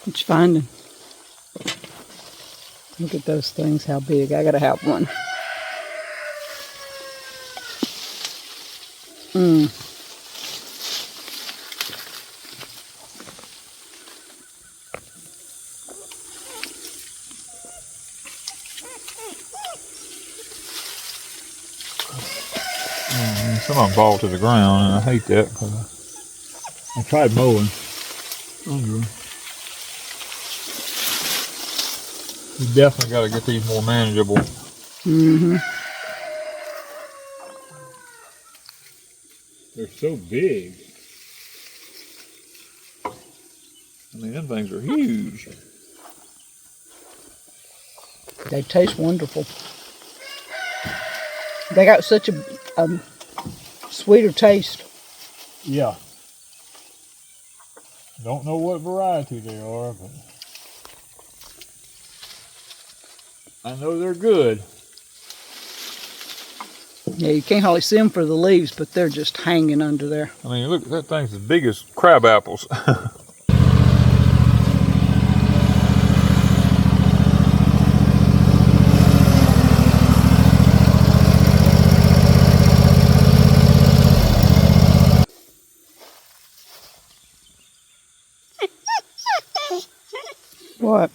What you finding? Look at those things, how big. I gotta have one. Some of them fall to the ground, and I hate that because I tried mowing. You definitely got to get these more manageable. They're so big. I mean, them things are huge. They taste wonderful. They got such a sweeter taste. Yeah. Don't know what variety they are, but I know they're good. Yeah, you can't hardly see them for the leaves, but they're just hanging under there. I mean, look, that thing's as big as crab apples. What?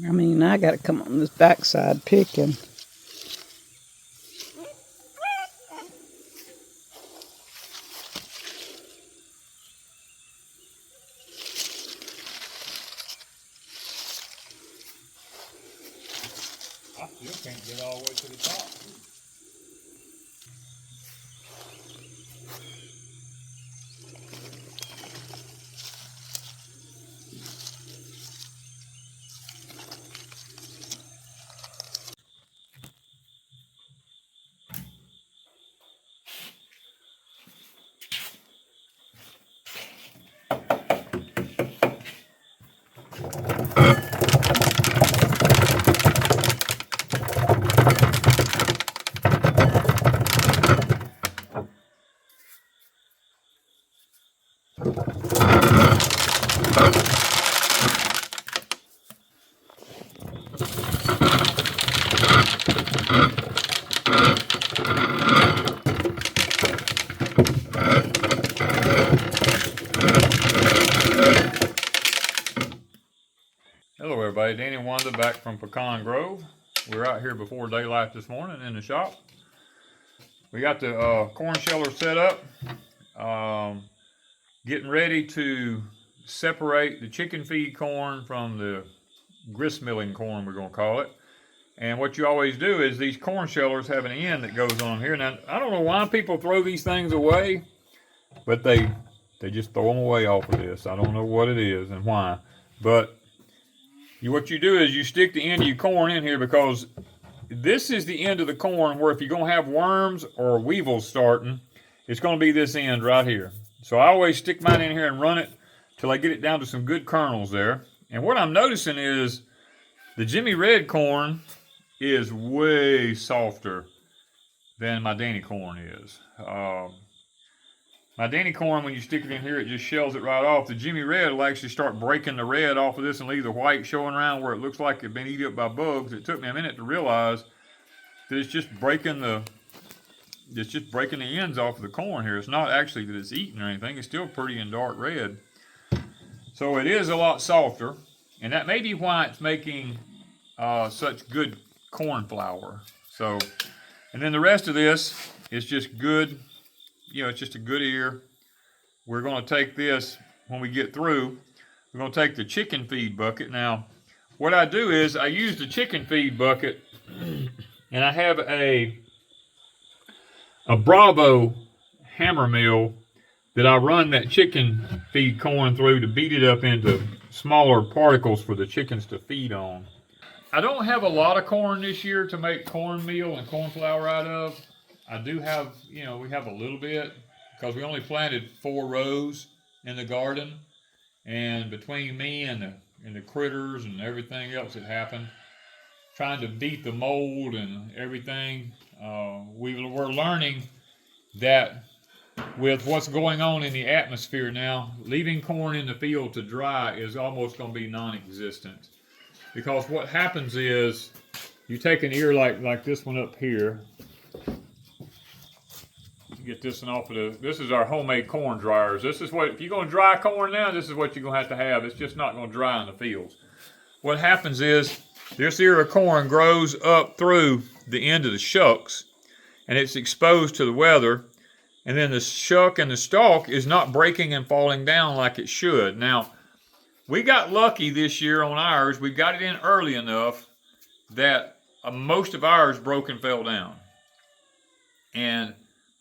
I mean, I got to come on this backside picking. I still can't get all the way to the top. Hello everybody, Danny and Wanda back from Pecan Grove. We're out here before daylight this morning in the shop. We got the corn sheller set up, getting ready to separate the chicken feed corn from the grist milling corn, we're going to call it. And what you always do is these corn shellers have an end that goes on here. Now, I don't know why people throw these things away, but they just throw them away off of this. I don't know what it is and why, but what you do is you stick the end of your corn in here, because this is the end of the corn where if you're going to have worms or weevils starting, it's going to be this end right here. So I always stick mine in here and run it till I get it down to some good kernels there. And what I'm noticing is the Jimmy Red corn is way softer than my Danny corn is. My Danny corn, when you stick it in here, it just shells it right off. The Jimmy Red will actually start breaking the red off of this and leave the white showing around where it looks like it's been eaten up by bugs. It took me a minute to realize that it's just breaking the ends off of the corn here. It's not actually that it's eaten or anything. It's still pretty and dark red. So it is a lot softer, and that may be why it's making such good corn flour. So, and then the rest of this is just good. You know, it's just a good ear. We're going to take this when we get through. We're going to take the chicken feed bucket. Now, what I do is I use the chicken feed bucket, and I have a Bravo hammer mill that I run that chicken feed corn through to beat it up into smaller particles for the chickens to feed on. I don't have a lot of corn this year to make cornmeal and corn flour out of. I do have, you know, we have a little bit because we only planted 4 rows in the garden, and between me and the critters and everything else that happened, trying to beat the mold and everything, we're learning that with what's going on in the atmosphere now, leaving corn in the field to dry is almost going to be non-existent. Because what happens is, you take an ear like this one up here. Get this one off of the, this is our homemade corn dryers. This is what, if you're going to dry corn now, this is what you're going to have. It's just not going to dry in the fields. What happens is, this ear of corn grows up through the end of the shucks, and it's exposed to the weather, and then the shuck and the stalk is not breaking and falling down like it should. Now, we got lucky this year on ours. We got it in early enough that most of ours broke and fell down. And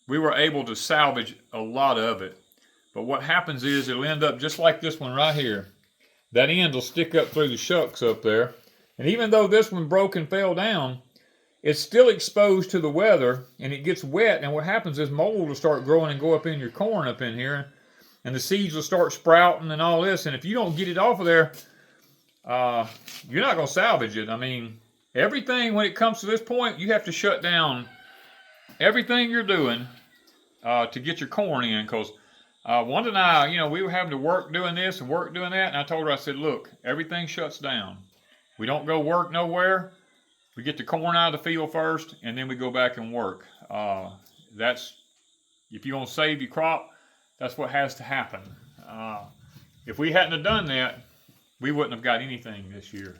we were able to salvage a lot of it. But what happens is, it'll end up just like this one right here. That end will stick up through the shucks up there. And even though this one broke and fell down, it's still exposed to the weather, and it gets wet, and what happens is mold will start growing and go up in your corn up in here, and the seeds will start sprouting and all this, and if you don't get it off of there, you're not going to salvage it. I mean, everything, when it comes to this point, you have to shut down everything you're doing to get your corn in, because Wanda and I, you know, we were having to work doing this and work doing that, and I told her, I said, look, everything shuts down. We don't go work nowhere. We get the corn out of the field first, and then we go back and work. That's, if you want to save your crop, that's what has to happen. If we hadn't have done that, we wouldn't have got anything this year.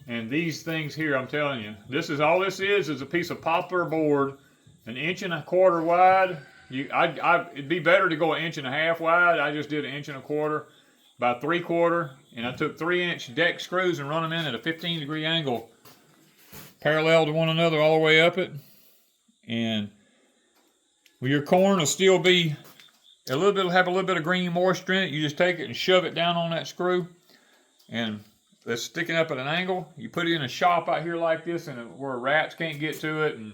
And these things here, I'm telling you, this is all this is a piece of poplar board, 1.25 inches wide. It'd be better to go 1.5 inches wide. I just did 1.25 inches by 3/4, and I took 3-inch deck screws and run them in at a 15-degree angle, parallel to one another all the way up it. And well, your corn will still be have a little bit of green moisture in it. You just take it and shove it down on that screw, and it's sticking up at an angle. You put it in a shop out here like this, and where rats can't get to it, and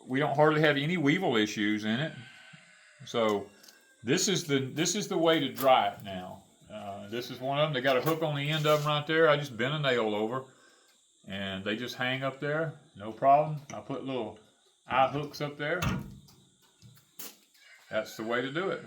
we don't hardly have any weevil issues in it. So this is the way to dry it now. This is one of them. They got a hook on the end of them right there. I just bent a nail over, and they just hang up there, no problem. I put little eye hooks up there. That's the way to do it.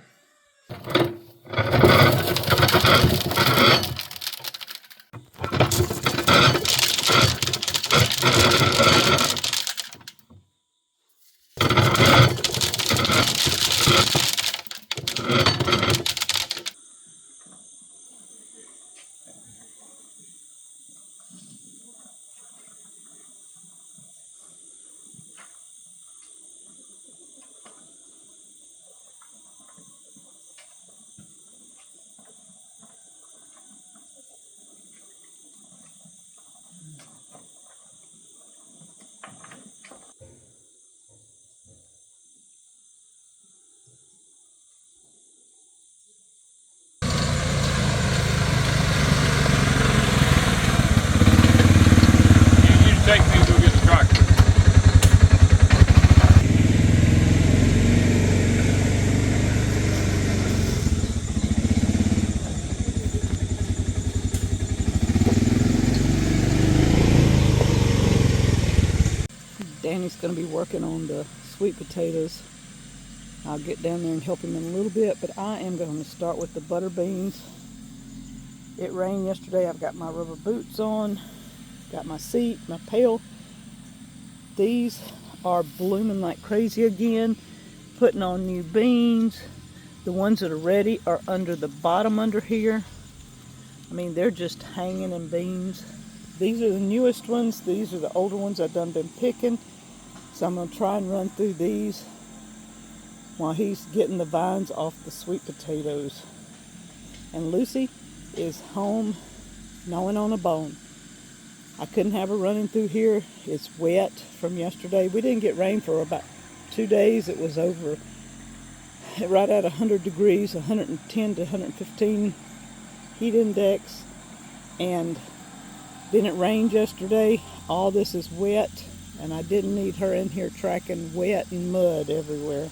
Take me to go get the tractor. Danny's going to be working on the sweet potatoes. I'll get down there and help him in a little bit, but I am going to start with the butter beans. It rained yesterday. I've got my rubber boots on. Got my seat, my pail. These are blooming like crazy again. Putting on new beans. The ones that are ready are under the bottom under here. I mean, they're just hanging in beans. These are the newest ones. These are the older ones I've done been picking. So I'm going to try and run through these while he's getting the vines off the sweet potatoes. And Lucy is home gnawing on a bone. I couldn't have her running through here. It's wet from yesterday. We didn't get rain for about 2 days. It was over right at 100 degrees, 110 to 115 heat index. And then it rained yesterday. All this is wet, and I didn't need her in here tracking wet and mud everywhere.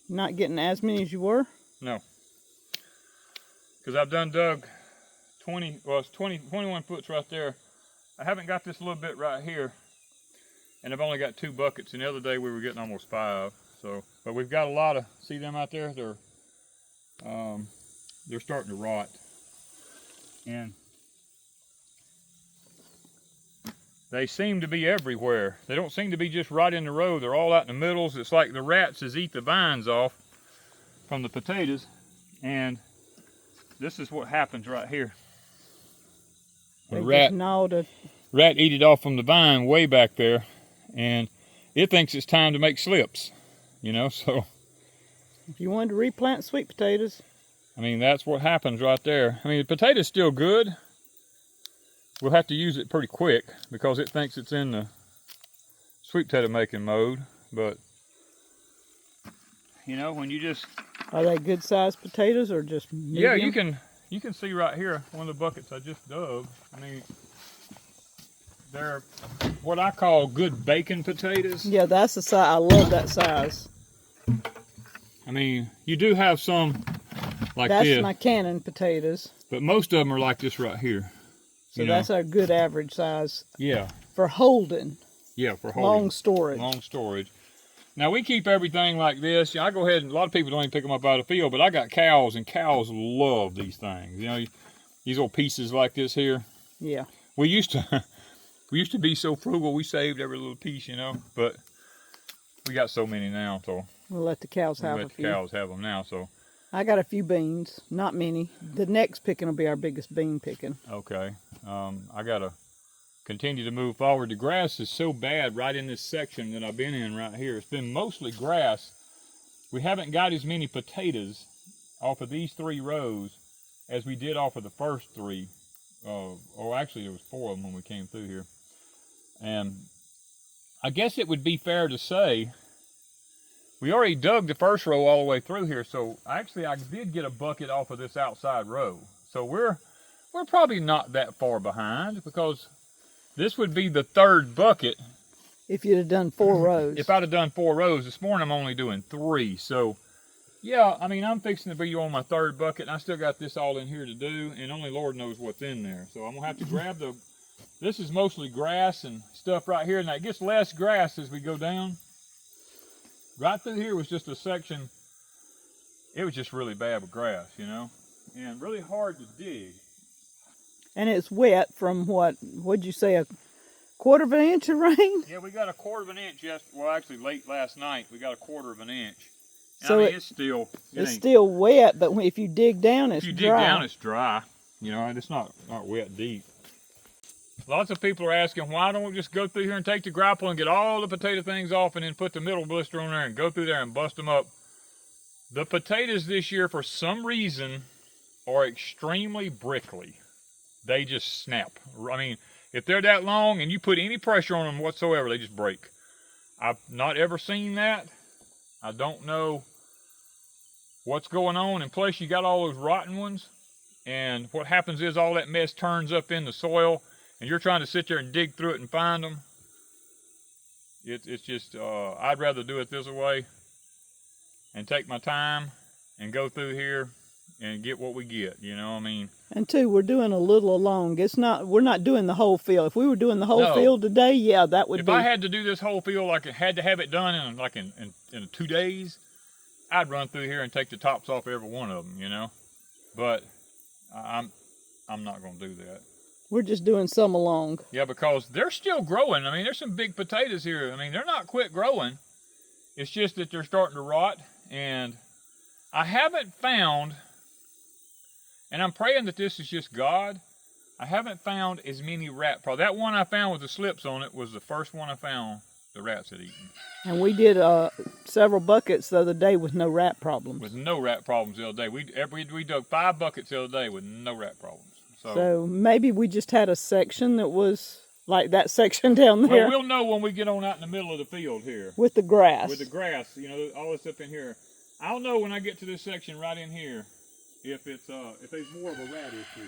Not getting as many as you were? No. Because I've done dug 21 foots right there. I haven't got this little bit right here. and I've only got 2 buckets, and the other day we were getting almost 5. So, but we've got a lot of, see them out there? They're starting to rot. And they seem to be everywhere. They don't seem to be just right in the row. They're all out in the middles. It's like the rats has eat the vines off from the potatoes. And this is what happens right here. The rat eat it off from the vine way back there, and it thinks it's time to make slips, you know, so. If you wanted to replant sweet potatoes. I mean, that's what happens right there. I mean, the potato's still good. We'll have to use it pretty quick because it thinks it's in the sweet potato making mode, but, you know, when you just. Are they good sized potatoes or just medium? Yeah, you can see right here, one of the buckets I just dug. I mean, they're what I call good bacon potatoes. Yeah, that's the size. I love that size. I mean, you do have some like that's this. That's my cannon potatoes. But most of them are like this right here. So that's a good average size. Yeah. For holding. Yeah, for holding. Long storage. Long storage. Now we keep everything like this. I go ahead and a lot of people don't even pick them up out of the field, but I got cows, and cows love these things. You know, these little pieces like this here. Yeah. We used to be so frugal. We saved every little piece, you know, but we got so many now, so we'll let the cows have a few. Let the cows have them now, so. I got a few beans, not many. The next picking will be our biggest bean picking. Okay. I gotta continue to move forward. The grass is so bad right in this section that I've been in right here. It's been mostly grass. We haven't got as many potatoes off of these 3 rows as we did off of the first 3. Or actually there was 4 of them when we came through here. And I guess it would be fair to say we already dug the first row all the way through here, so actually I did get a bucket off of this outside row. So we're probably not that far behind, because this would be the 3rd bucket. If you'd have done 4 rows. If I'd have done 4 rows. This morning I'm only doing 3. So yeah, I mean, I'm fixing to be on my 3rd bucket, and I still got this all in here to do, and only Lord knows what's in there. So I'm gonna have to grab this is mostly grass and stuff right here, and it gets less grass as we go down. Right through here was just a section, it was just really bad with grass, you know, and really hard to dig. And it's wet from what'd you say, a 1/4 of an inch of rain? Yeah, we got a 1/4 of an inch well, actually late last night, we got a 1/4 of an inch. So I mean, it's still wet, but if you dig down, it's dry. If you dig down, it's dry. You know, and it's not wet deep. Lots of people are asking, why don't we just go through here and take the grapple and get all the potato things off and then put the middle blister on there and go through there and bust them up. The potatoes this year, for some reason, are extremely brickly. They just snap. I mean, if they're that long and you put any pressure on them whatsoever, they just break. I've not ever seen that. I don't know what's going on. And plus, you got all those rotten ones. And what happens is all that mess turns up in the soil, and you're trying to sit there and dig through it and find them. It's just, I'd rather do it this way and take my time and go through here and get what we get, you know, I mean. And 2, we're doing a little along. We're not doing the whole field. If we were doing the whole field today, yeah, that would be. If I had to do this whole field, like I had to have it done in 2 days, I'd run through here and take the tops off every one of them, you know. But I'm not going to do that. We're just doing some along. Yeah, because they're still growing. I mean, there's some big potatoes here. I mean, they're not quit growing. It's just that they're starting to rot. And I haven't found, and I'm praying that this is just God, I haven't found as many rat problems. That one I found with the slips on it was the first one I found the rats had eaten. And we did several buckets the other day with no rat problems. With no rat problems the other day. We dug 5 buckets the other day with no rat problems. So maybe we just had a section that was like that section down there. Well, we'll know when we get on out in the middle of the field here. With the grass. With the grass, you know, all this up in here. I'll know when I get to this section right in here if there's more of a rat issue.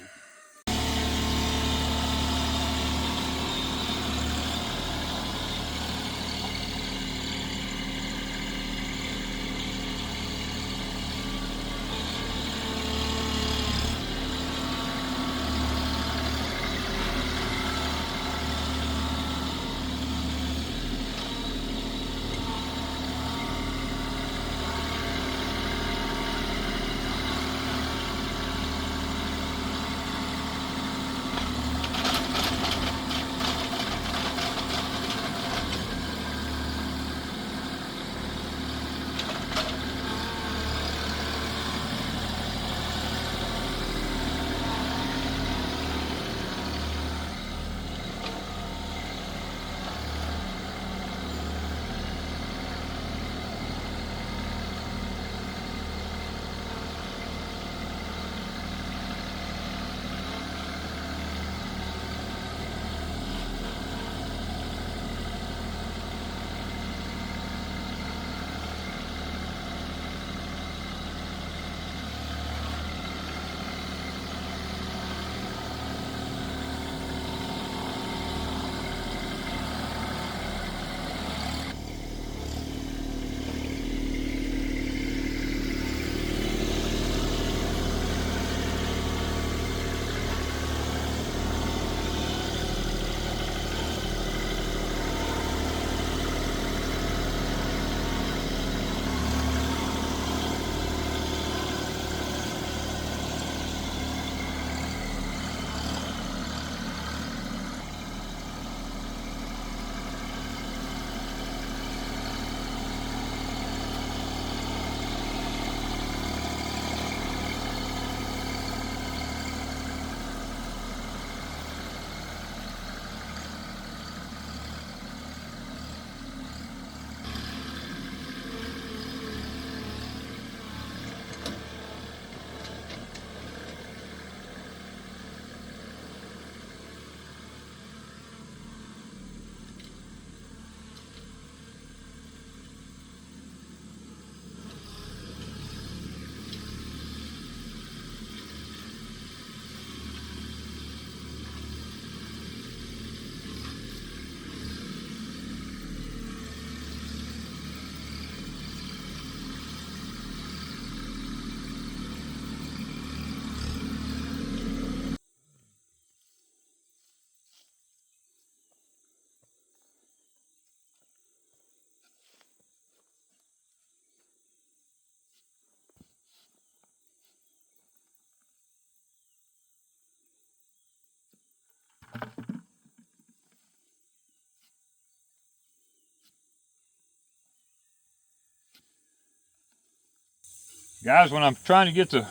Guys, when I'm trying to get the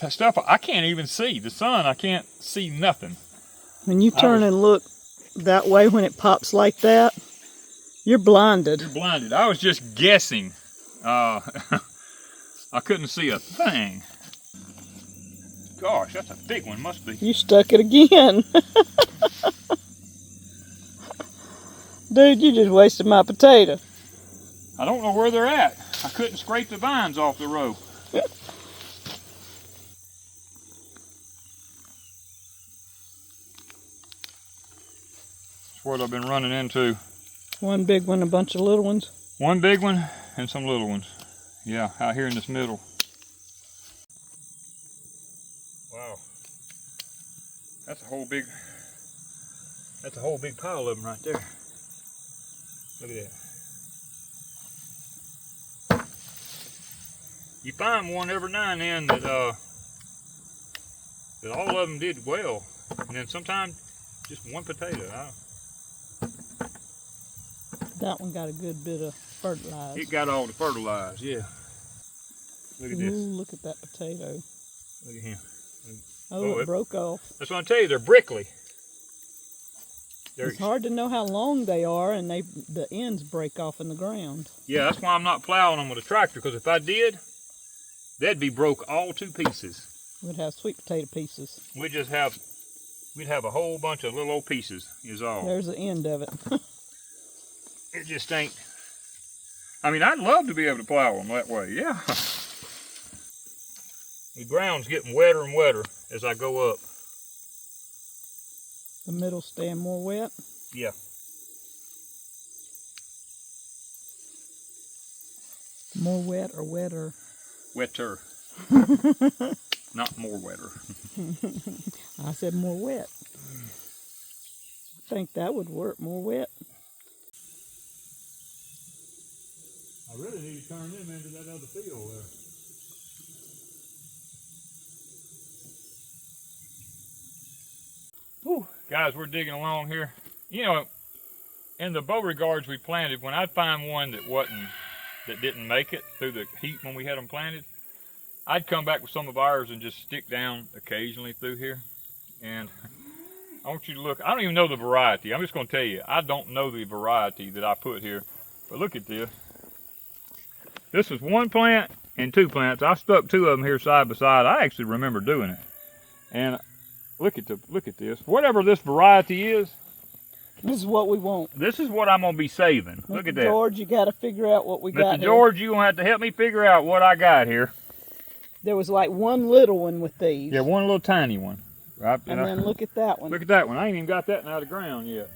stuff, I can't even see. The sun, I can't see nothing. When you turn and look that way when it pops like that, you're blinded. You're blinded. I was just guessing. I couldn't see a thing. Gosh, that's a big one, must be. You stuck it again. Dude, you just wasted my potato. I don't know where they're at. I couldn't scrape the vines off the row. That's what I've been running into. One big one, a bunch of little ones. One big one and some little ones. Yeah, out here in this middle. Wow. That's a whole big pile of them right there. Look at that. You find one every now and then that all of them did well, and then sometimes just one potato. That one got a good bit of fertilizer. It got all the fertilizer, yeah. Look at this. Ooh, look at that potato. Look at him. Oh, it broke off. That's what I'm telling you, they're brickly. It's hard to know how long they are, and the ends break off in the ground. Yeah, that's why I'm not plowing them with a tractor, because if I did, they'd be broke all to pieces. We'd have sweet potato pieces. We'd have a whole bunch of little old pieces, is all. There's the end of it. It just ain't. I mean, I'd love to be able to plow them that way, yeah. The ground's getting wetter and wetter as I go up. The middle's staying more wet? Yeah. More wet or wetter? Wetter. Not more wetter. I said more wet. I think that would work, more wet. I really need to turn them into that other field there. Whew. Guys, we're digging along here. You know, in the Beauregards we planted, when I'd find one that didn't make it through the heat when we had them planted, I'd come back with some of ours and just stick down occasionally through here. And I want you to look. I don't even know the variety. I'm just going to tell you, I don't know the variety that I put here. But look at this. This is one plant and two plants. I stuck two of them here side by side. I actually remember doing it. And look at this. Whatever this variety is, this is what we want. this is what I'm going to be saving. Look at that. George, you got to figure out what we got Mr. George, you're going to have to help me figure out what I got here. There was like one little one with these. Yeah, one little tiny one. Right? And then look at that one. Look at that one. I ain't even got that out of the ground yet.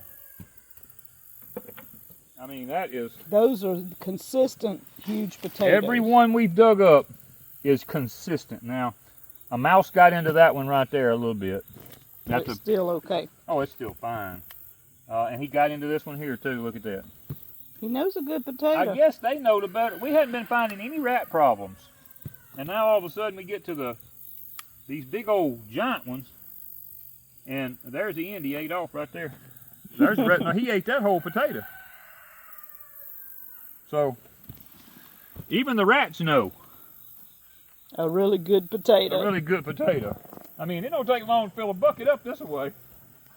I mean, that is... Those are consistent, huge potatoes. Every one we've dug up is consistent. Now, a mouse got into that one right there a little bit. That's it's still okay. Oh, it's still fine. And he got into this one here too. Look at that. He knows a good potato. I guess they know the better. We hadn't been finding any rat problems. And now all of a sudden we get to these big old giant ones. And there's the end he ate off right there. There's the rat. No, he ate that whole potato. So, even the rats know. A really good potato. A really good potato. I mean, it don't take long to fill a bucket up this way.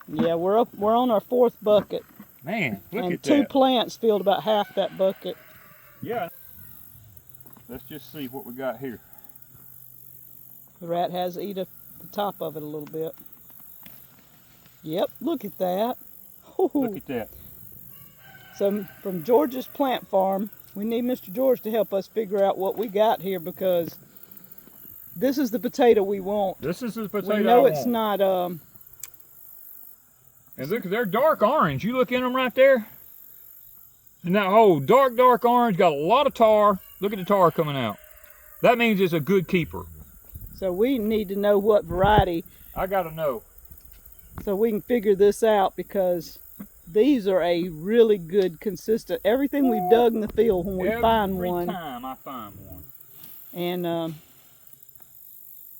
Yeah, we're on our fourth bucket. Man, look and at that. And two plants filled about half that bucket. Yeah. Let's just see what we got here. The rat has eat the top of it a little bit. Yep, look at that. Ooh. Look at that. So from George's plant farm, we need Mr. George to help us figure out what we got here, because this is the potato we want. This is the potato we know I it's want. Not and look, they're dark orange. You look in them right there. And that whole dark orange got a lot of tar. Look at the tar coming out. That means it's a good keeper. So we need to know what variety. I gotta know. So we can figure this out, because these are a really good, consistent, everything we've dug in the field when we find one. Every time I find one. And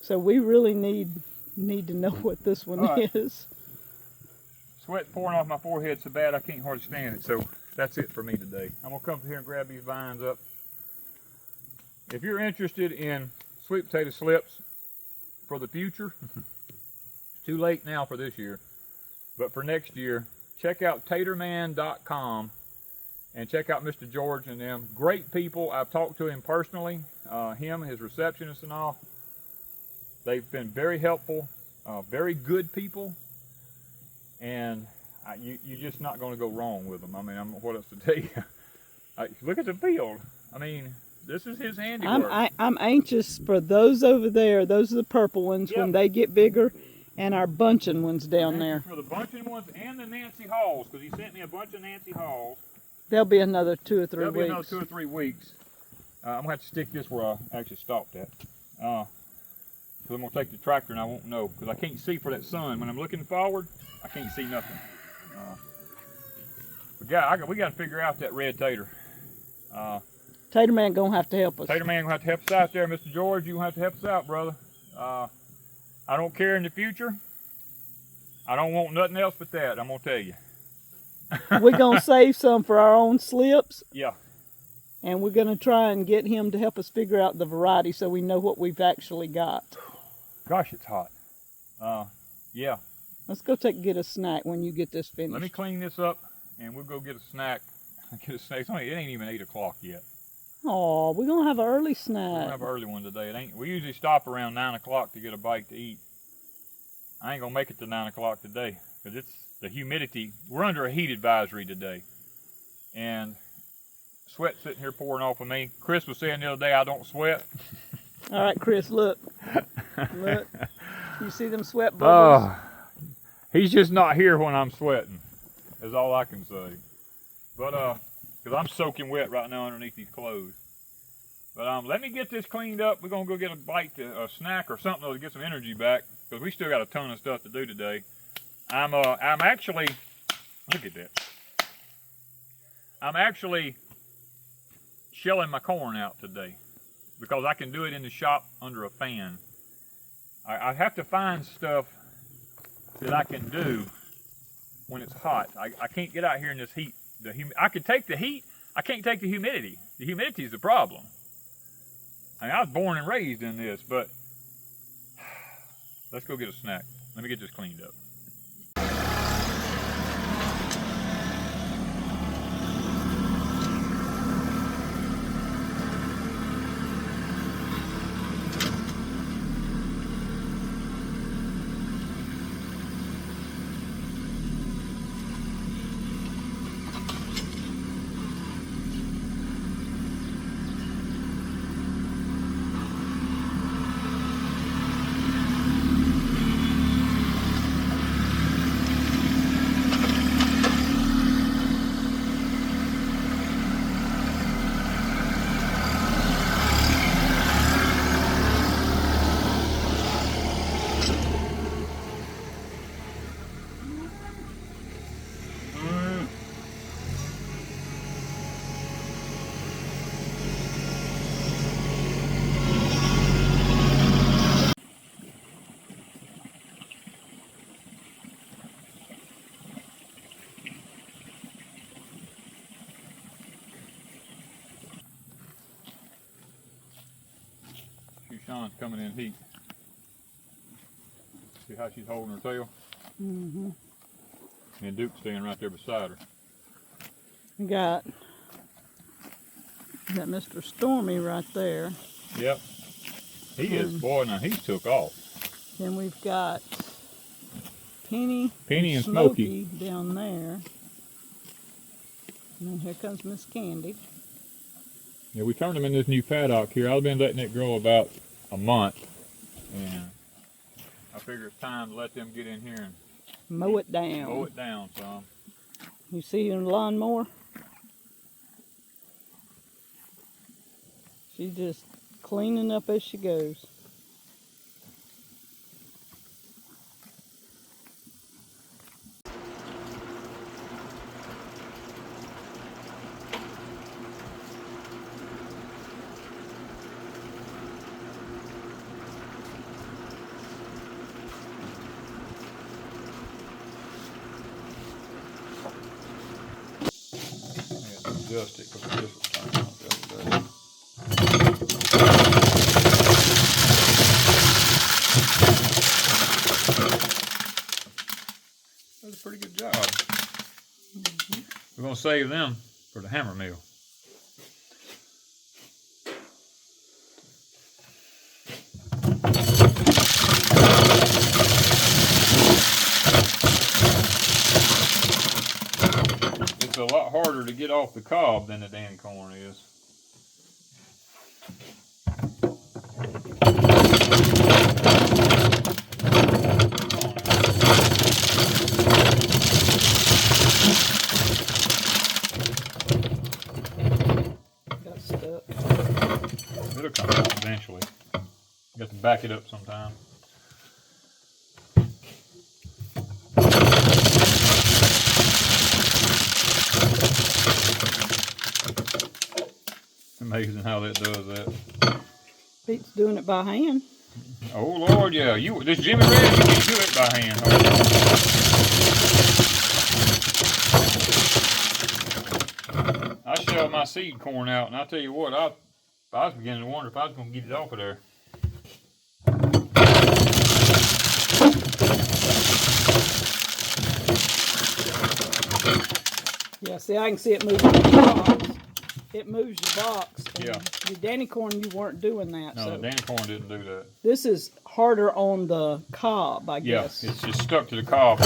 so we really need to know what this one is. Sweat pouring off my forehead so bad I can't hardly stand it. So that's it for me today. I'm gonna come here and grab these vines up. if you're interested in sweet potato slips for the future, it's too late now for this year, but for next year, check out taterman.com and check out Mr. George and them. Great people. I've talked to him personally, him, his receptionist and all. They've been very helpful, very good people, and you're just not going to go wrong with them. I mean, what else to tell you? Look at the field. I mean, this is his handiwork. I'm anxious for those over there. Those are the purple ones when they get bigger, and our bunching ones down there. For the bunching ones and the Nancy Halls, because he sent me a bunch of Nancy Halls. There'll be another 2 or 3 weeks. There'll be another 2 or 3 weeks. I'm going to have to stick this where I actually stopped at. Because I'm going to take the tractor and I won't know. Because I can't see for that sun. When I'm looking forward, I can't see nothing. But yeah, we got to figure out that red tater. Tater Man going to have to help us. Tater Man going to have to help us out there, Mr. George. You're going to have to help us out, brother. I don't care in the future. I don't want nothing else but that, I'm going to tell you. We're going to save some for our own slips. Yeah. And we're going to try and get him to help us figure out the variety so we know what we've actually got. Gosh, it's hot. Yeah. Let's go get a snack when you get this finished. Let me clean this up and we'll go get a snack. It ain't even 8 o'clock yet. Oh, we're going to have an early We're snack. going to have an early one today. We usually stop around 9 o'clock to get a bite to eat. I ain't going to make it to 9 o'clock today because it's the humidity. We're under a heat advisory today. And sweat sitting here pouring off of me. Chris was saying the other day I don't sweat. All right, Chris, look. Look. You see them sweat bubbles? He's just not here when I'm sweating, is all I can say. But, because I'm soaking wet right now underneath these clothes. But let me get this cleaned up. We're going to go get a bite, a snack or something to get some energy back. Because we still got a ton of stuff to do today. I'm actually, look at that. I'm actually shelling my corn out today. Because I can do it in the shop under a fan. I have to find stuff that I can do when it's hot. I can't get out here in this heat. I can take the heat. I can't take the humidity. The humidity is the problem. I mean, I was born and raised in this, but let's go get a snack. Let me get this cleaned up. Sean's coming in heat. See how she's holding her tail? Mm-hmm. And Duke's staying right there beside her. We got Mr. Stormy right there. Yep. He is, boy, now he's took off. Then we've got Penny and Smokey down there. And then here comes Miss Candy. Yeah, we turned them in this new paddock here. I've been letting it grow about a month. And I figure it's time to let them get in here and mow it down. Mow it down some. You see your lawnmower? She's just cleaning up as she goes. Adjust it because this was turning out the other day. That's a pretty good job. We're going to save them for the hammer mill. It's a lot harder to get off the cob than the Danny corn is. Got stuck. It'll come out eventually. You have to back it up sometime. Amazing how that does that. Pete's doing it by hand. Oh Lord, yeah. This Jimmy Red, you can do it by hand. I shelled my seed corn out, and I tell you what, I was beginning to wonder if I was going to get it off of there. Yeah, see, I can see it moving the box. It moves your box. Yeah. Your Danny corn, you weren't doing that. No, so the Danny corn didn't do that. this is harder on the cob, I guess. Yeah, it's just stuck to the cob.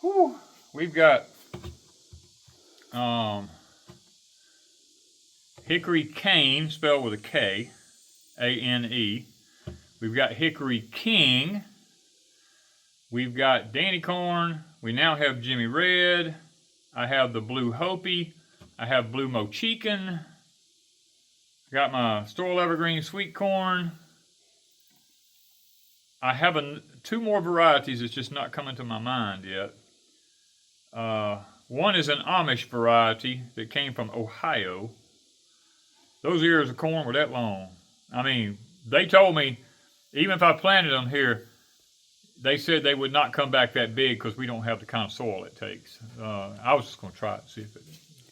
Whew. We've got hickory cane, spelled with a K, A-N-E. We've got hickory king. We've got Danny corn. We now have Jimmy Red. I have the blue Hopi. I have blue Mochican. Got my Storal Evergreen sweet corn. I have two more varieties that's just not coming to my mind yet. One is an Amish variety that came from Ohio. Those ears of corn were that long. I mean, they told me, even if I planted them here, they said they would not come back that big because we don't have the kind of soil it takes. I was just going to try it and see if it...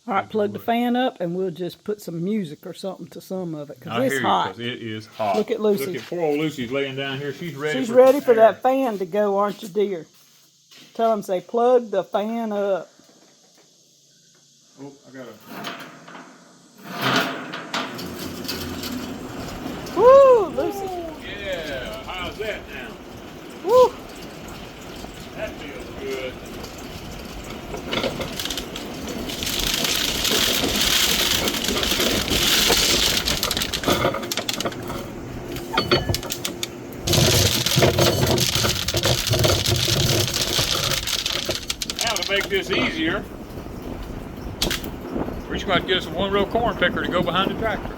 All right, plug the fan up, and we'll just put some music or something to some of it, because it's hot. It is hot. Look at Lucy. Look at poor old Lucy's laying down here. She's ready. She's ready for that fan to go, aren't you, dear? Tell them, say, plug the fan up. Oh, I got a... Woo, Lucy. Yeah, how's that now? Woo. That feels good. Now to make this easier, we're just going to get us one real corn picker to go behind the tractor.